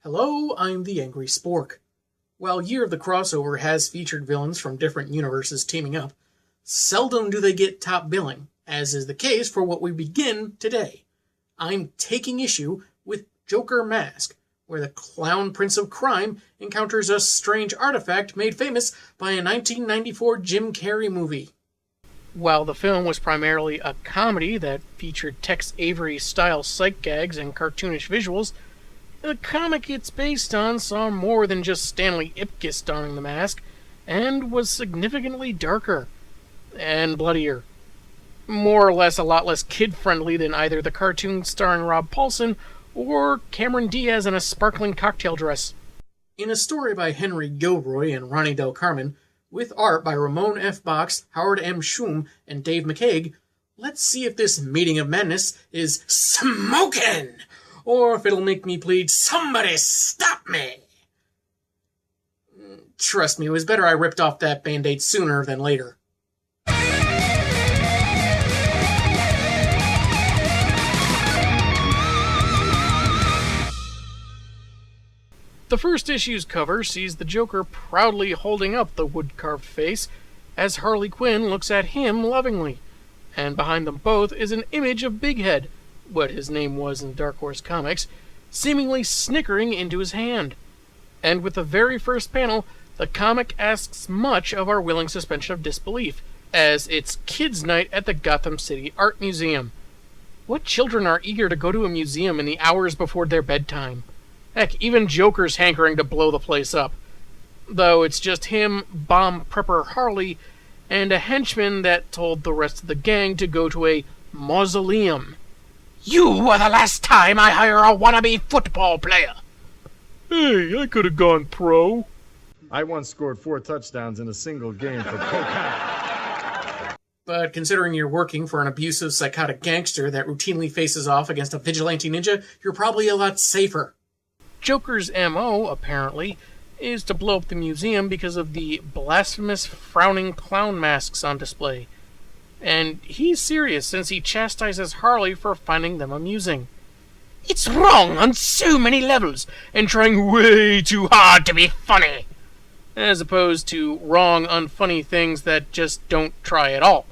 Hello, I'm the Angry Spork. While Year of the Crossover has featured villains from different universes teaming up, seldom do they get top billing, as is the case for what we begin today. I'm taking issue with Joker Mask, where the clown prince of crime encounters a strange artifact made famous by a 1994 Jim Carrey movie. While the film was primarily a comedy that featured Tex Avery-style sight gags and cartoonish visuals, the comic it's based on saw more than just Stanley Ipkiss donning the mask, and was significantly darker and bloodier. More or less a lot less kid-friendly than either the cartoon starring Rob Paulsen or Cameron Diaz in a sparkling cocktail dress. In a story by Henry Gilroy and Ronnie Del Carmen, with art by Ramon F. Box, Howard M. Shum, and Dave McCaig, let's see if this meeting of madness is smokin'! Or if it'll make me plead, "Somebody stop me!" Trust me, it was better I ripped off that Band-Aid sooner than later. The first issue's cover sees the Joker proudly holding up the wood-carved face as Harley Quinn looks at him lovingly, and behind them both is an image of Big Head, what his name was in Dark Horse Comics, seemingly snickering into his hand. And with the very first panel, the comic asks much of our willing suspension of disbelief, as it's Kids' Night at the Gotham City Art Museum. What children are eager to go to a museum in the hours before their bedtime? Heck, even Joker's hankering to blow the place up. Though it's just him, bomb prepper Harley, and a henchman that told the rest of the gang to go to a mausoleum. "You are the last time I hire a wannabe football player." "Hey, I could have gone pro." "I once scored 4 touchdowns in a single game for Coca." But considering you're working for an abusive, psychotic gangster that routinely faces off against a vigilante ninja, you're probably a lot safer. Joker's MO, apparently, is to blow up the museum because of the blasphemous, frowning clown masks on display. And he's serious since he chastises Harley for finding them amusing. "It's wrong on so many levels, and trying way too hard to be funny." As opposed to wrong, unfunny things that just don't try at all.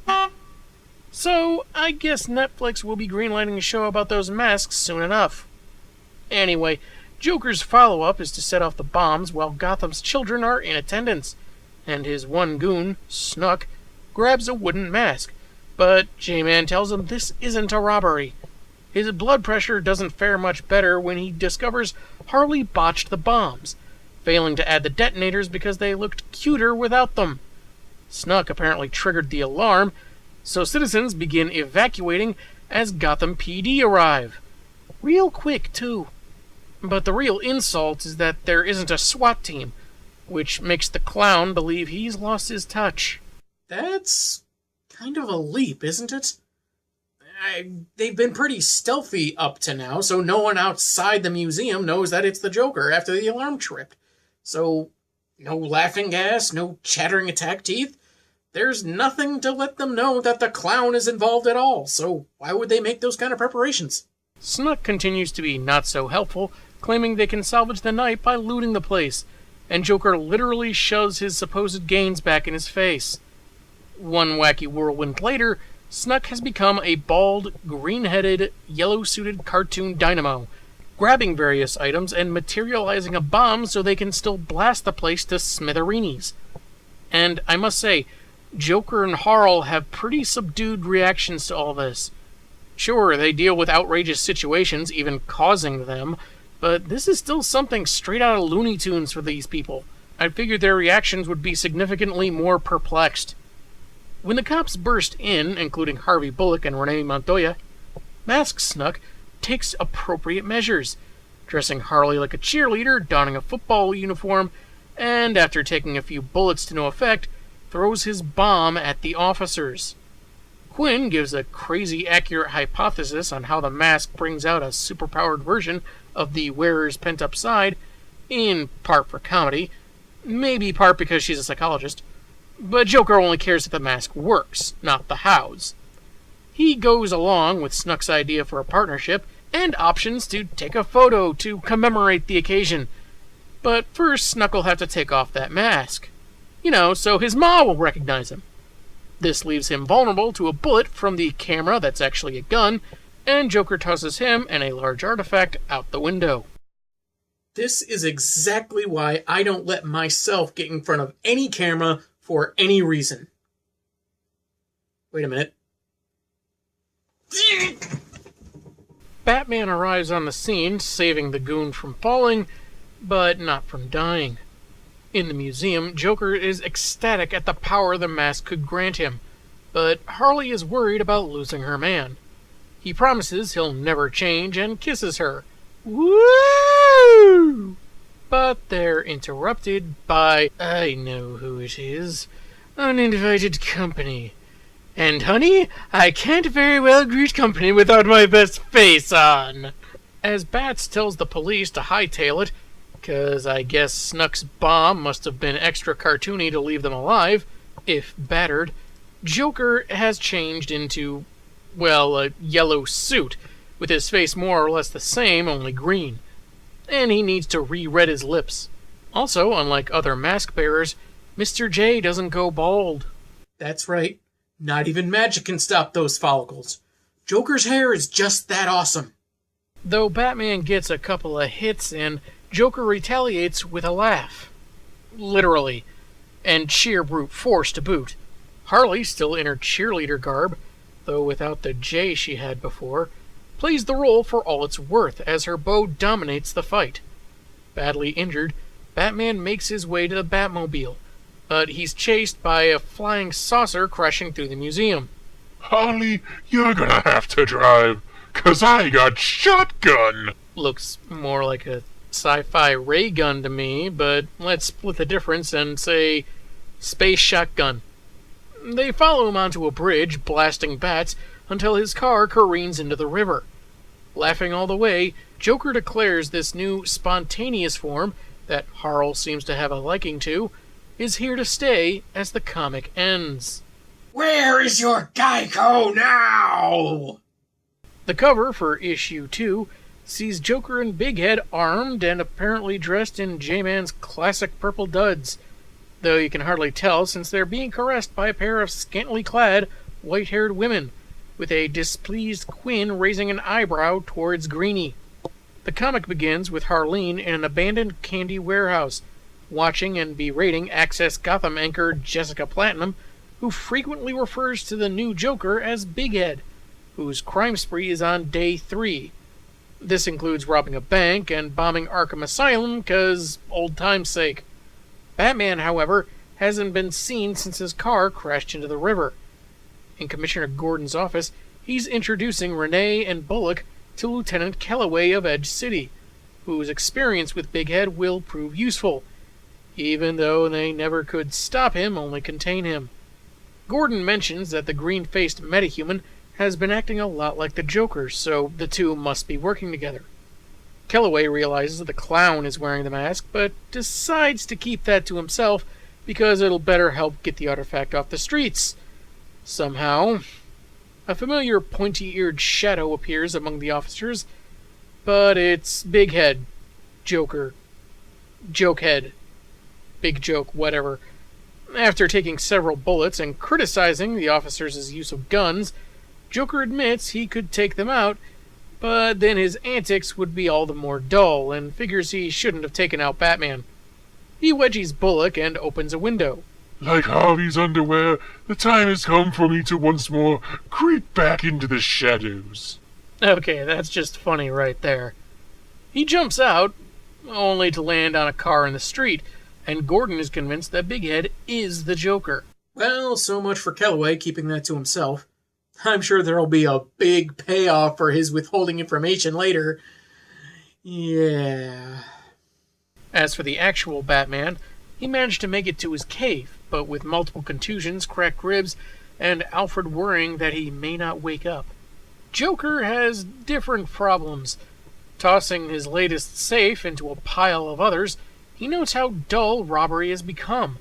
So, I guess Netflix will be greenlighting a show about those masks soon enough. Anyway, Joker's follow-up is to set off the bombs while Gotham's children are in attendance, and his one goon, Snuck, grabs a wooden mask. But J-Man tells him this isn't a robbery. His blood pressure doesn't fare much better when he discovers Harley botched the bombs, failing to add the detonators because they looked cuter without them. Snuck apparently triggered the alarm, so citizens begin evacuating as Gotham PD arrive. Real quick, too. But the real insult is that there isn't a SWAT team, which makes the clown believe he's lost his touch. That's kind of a leap, isn't it? They've been pretty stealthy up to now, so no one outside the museum knows that it's the Joker after the alarm tripped. So, no laughing gas, no chattering attack teeth. There's nothing to let them know that the clown is involved at all, so why would they make those kind of preparations? Snuck continues to be not so helpful, claiming they can salvage the night by looting the place, and Joker literally shoves his supposed gains back in his face. One wacky whirlwind later, Snuck has become a bald, green-headed, yellow-suited cartoon dynamo, grabbing various items and materializing a bomb so they can still blast the place to smithereens. And I must say, Joker and Harl have pretty subdued reactions to all this. Sure, they deal with outrageous situations, even causing them, but this is still something straight out of Looney Tunes for these people. I figured their reactions would be significantly more perplexed. When the cops burst in, including Harvey Bullock and Renee Montoya, Mask Snuck takes appropriate measures, dressing Harley like a cheerleader, donning a football uniform, and after taking a few bullets to no effect, throws his bomb at the officers. Quinn gives a crazy accurate hypothesis on how the mask brings out a superpowered version of the wearer's pent-up side, in part for comedy, maybe part because she's a psychologist, but Joker only cares if the mask works, not the hows. He goes along with Snuck's idea for a partnership and options to take a photo to commemorate the occasion. But first, Snuck will have to take off that mask. So his ma will recognize him. This leaves him vulnerable to a bullet from the camera that's actually a gun, and Joker tosses him and a large artifact out the window. This is exactly why I don't let myself get in front of any camera for any reason. Wait a minute. Batman arrives on the scene, saving the goon from falling, but not from dying. In the museum, Joker is ecstatic at the power the mask could grant him, but Harley is worried about losing her man. He promises he'll never change and kisses her. Woo! But they're interrupted by, I know who it is, uninvited company. And honey, I can't very well greet company without my best face on. As Bats tells the police to hightail it, 'cause I guess Snuck's bomb must have been extra cartoony to leave them alive, if battered, Joker has changed into, a yellow suit, with his face more or less the same, only green. And he needs to re-red his lips. Also, unlike other mask bearers, Mr. J doesn't go bald. That's right. Not even magic can stop those follicles. Joker's hair is just that awesome. Though Batman gets a couple of hits in, Joker retaliates with a laugh. Literally. And sheer brute force to boot. Harley, still in her cheerleader garb, though without the J she had before, plays the role for all it's worth as her bow dominates the fight. Badly injured, Batman makes his way to the Batmobile, but he's chased by a flying saucer crashing through the museum. Harley, you're gonna have to drive, 'cause I got shotgun! Looks more like a sci-fi ray gun to me, but let's split the difference and say space shotgun. They follow him onto a bridge, blasting bats, until his car careens into the river. Laughing all the way, Joker declares this new spontaneous form, that Harl seems to have a liking to, is here to stay as the comic ends. Where is your Geico now? The cover for issue 2 sees Joker and Big Head armed and apparently dressed in J-Man's classic purple duds, though you can hardly tell since they're being caressed by a pair of scantily clad, white-haired women, with a displeased Quinn raising an eyebrow towards Greenie. The comic begins with Harleen in an abandoned candy warehouse, watching and berating Access Gotham anchor Jessica Platinum, who frequently refers to the new Joker as Big Head, whose crime spree is on day 3. This includes robbing a bank and bombing Arkham Asylum, 'cause old time's sake. Batman, however, hasn't been seen since his car crashed into the river. In Commissioner Gordon's office, he's introducing Renee and Bullock to Lieutenant Calloway of Edge City, whose experience with Big Head will prove useful, even though they never could stop him, only contain him. Gordon mentions that the green-faced metahuman has been acting a lot like the Joker, so the two must be working together. Calloway realizes that the clown is wearing the mask, but decides to keep that to himself because it'll better help get the artifact off the streets. Somehow, a familiar pointy-eared shadow appears among the officers, but it's Big Head, Joker, Jokehead, Big Joke, whatever. After taking several bullets and criticizing the officers' use of guns, Joker admits he could take them out, but then his antics would be all the more dull, and figures he shouldn't have taken out Batman. He wedgies Bullock and opens a window. Like Harvey's underwear, the time has come for me to once more creep back into the shadows. Okay, that's just funny right there. He jumps out, only to land on a car in the street, and Gordon is convinced that Big Head is the Joker. Well, so much for Calloway keeping that to himself. I'm sure there'll be a big payoff for his withholding information later. Yeah. As for the actual Batman, he managed to make it to his cave, but with multiple contusions, cracked ribs, and Alfred worrying that he may not wake up. Joker has different problems. Tossing his latest safe into a pile of others, he notes how dull robbery has become.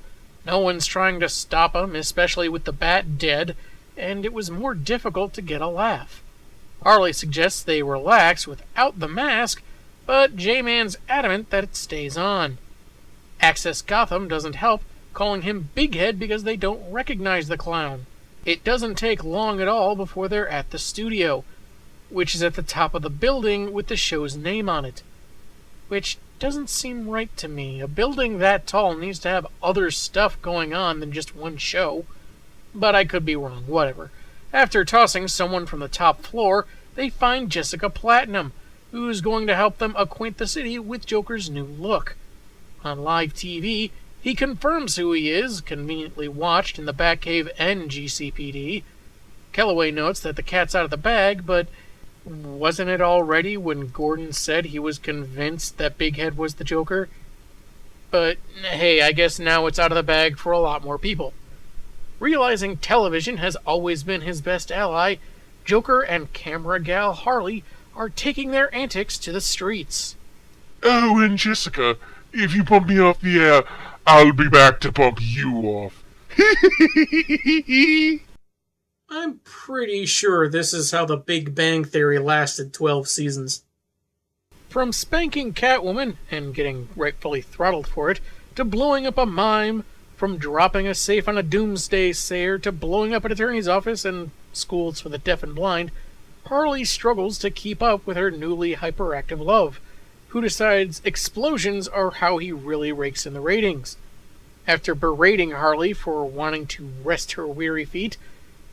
No one's trying to stop him, especially with the Bat dead, and it was more difficult to get a laugh. Harley suggests they relax without the mask, but J-Man's adamant that it stays on. Access Gotham doesn't help, calling him Big Head because they don't recognize the clown. It doesn't take long at all before they're at the studio, which is at the top of the building with the show's name on it. Which doesn't seem right to me. A building that tall needs to have other stuff going on than just one show. But I could be wrong, whatever. After tossing someone from the top floor, they find Jessica Platinum, who's going to help them acquaint the city with Joker's new look. On live TV, he confirms who he is, conveniently watched in the Batcave and GCPD. Kellaway notes that the cat's out of the bag, but wasn't it already when Gordon said he was convinced that Big Head was the Joker? But hey, I guess now it's out of the bag for a lot more people. Realizing television has always been his best ally, Joker and camera gal Harley are taking their antics to the streets. Oh, and Jessica, if you bump me off the air, I'll be back to bump you off. I'm pretty sure this is how the Big Bang Theory lasted 12 seasons. From spanking Catwoman, and getting rightfully throttled for it, to blowing up a mime, from dropping a safe on a doomsday sayer to blowing up an attorney's office and schools for the deaf and blind, Harley struggles to keep up with her newly hyperactive love, who decides explosions are how he really rakes in the ratings. After berating Harley for wanting to rest her weary feet,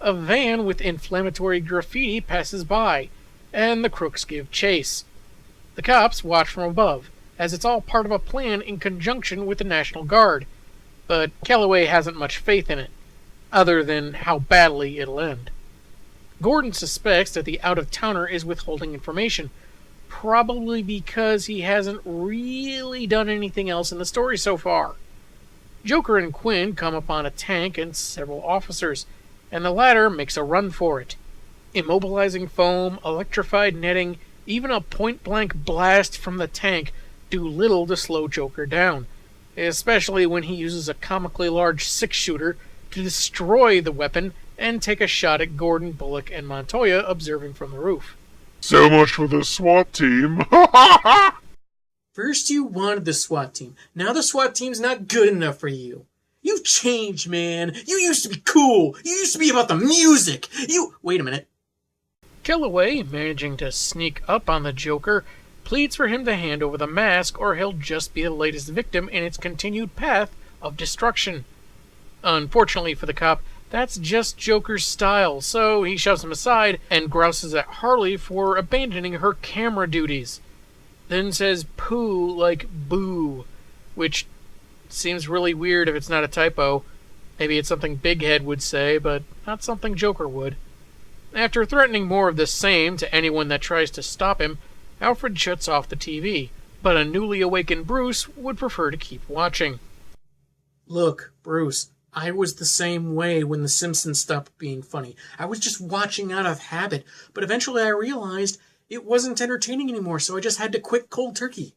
a van with inflammatory graffiti passes by, and the crooks give chase. The cops watch from above, as it's all part of a plan in conjunction with the National Guard, but Kellaway hasn't much faith in it, other than how badly it'll end. Gordon suspects that the out-of-towner is withholding information, probably because he hasn't really done anything else in the story so far. Joker and Quinn come upon a tank and several officers, and the latter makes a run for it. Immobilizing foam, electrified netting, even a point-blank blast from the tank do little to slow Joker down, especially when he uses a comically large six-shooter to destroy the weapon and take a shot at Gordon, Bullock, and Montoya observing from the roof. So much for the SWAT team. First you wanted the SWAT team, now the SWAT team's not good enough for you. You've changed, man. You used to be cool. You used to be about the music. Wait a minute. Kellaway, managing to sneak up on the Joker, pleads for him to hand over the mask or he'll just be the latest victim in its continued path of destruction. Unfortunately for the cop, that's just Joker's style, so he shoves him aside and grouses at Harley for abandoning her camera duties. Then says poo like boo, which seems really weird if it's not a typo. Maybe it's something Big Head would say, but not something Joker would. After threatening more of the same to anyone that tries to stop him, Alfred shuts off the TV, but a newly awakened Bruce would prefer to keep watching. Look, Bruce, I was the same way when The Simpsons stopped being funny. I was just watching out of habit, but eventually I realized it wasn't entertaining anymore, so I just had to quit cold turkey.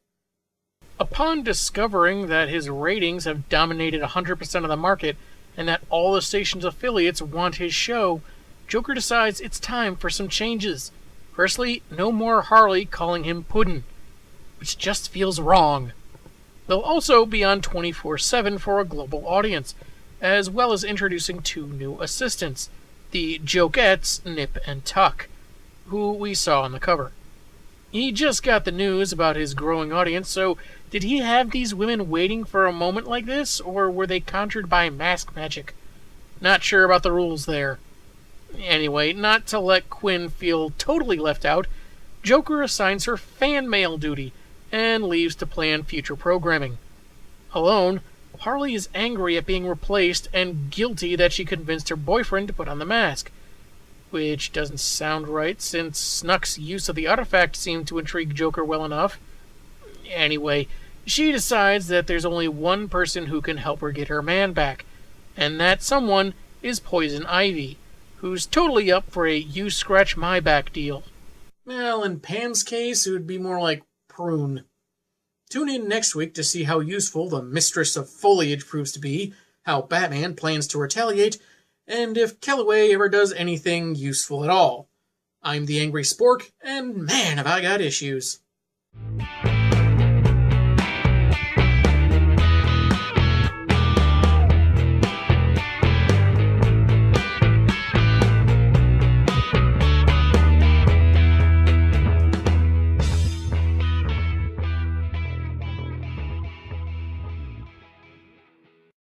Upon discovering that his ratings have dominated 100% of the market and that all the station's affiliates want his show, Joker decides it's time for some changes. Firstly, no more Harley calling him Puddin', which just feels wrong. They'll also be on 24/7 for a global audience, as well as introducing two new assistants, the Jokettes, Nip and Tuck, who we saw on the cover. He just got the news about his growing audience, so did he have these women waiting for a moment like this, or were they conjured by mask magic? Not sure about the rules there. Anyway, not to let Quinn feel totally left out, Joker assigns her fan mail duty and leaves to plan future programming. Alone, Harley is angry at being replaced and guilty that she convinced her boyfriend to put on the mask, which doesn't sound right since Snuck's use of the artifact seemed to intrigue Joker well enough. Anyway, she decides that there's only one person who can help her get her man back, and that someone is Poison Ivy, who's totally up for a you scratch my back deal. Well, in Pam's case, it would be more like Prune. Tune in next week to see how useful the Mistress of Foliage proves to be, how Batman plans to retaliate, and if Kellaway ever does anything useful at all. I'm the Angry Spork, and man, have I got issues.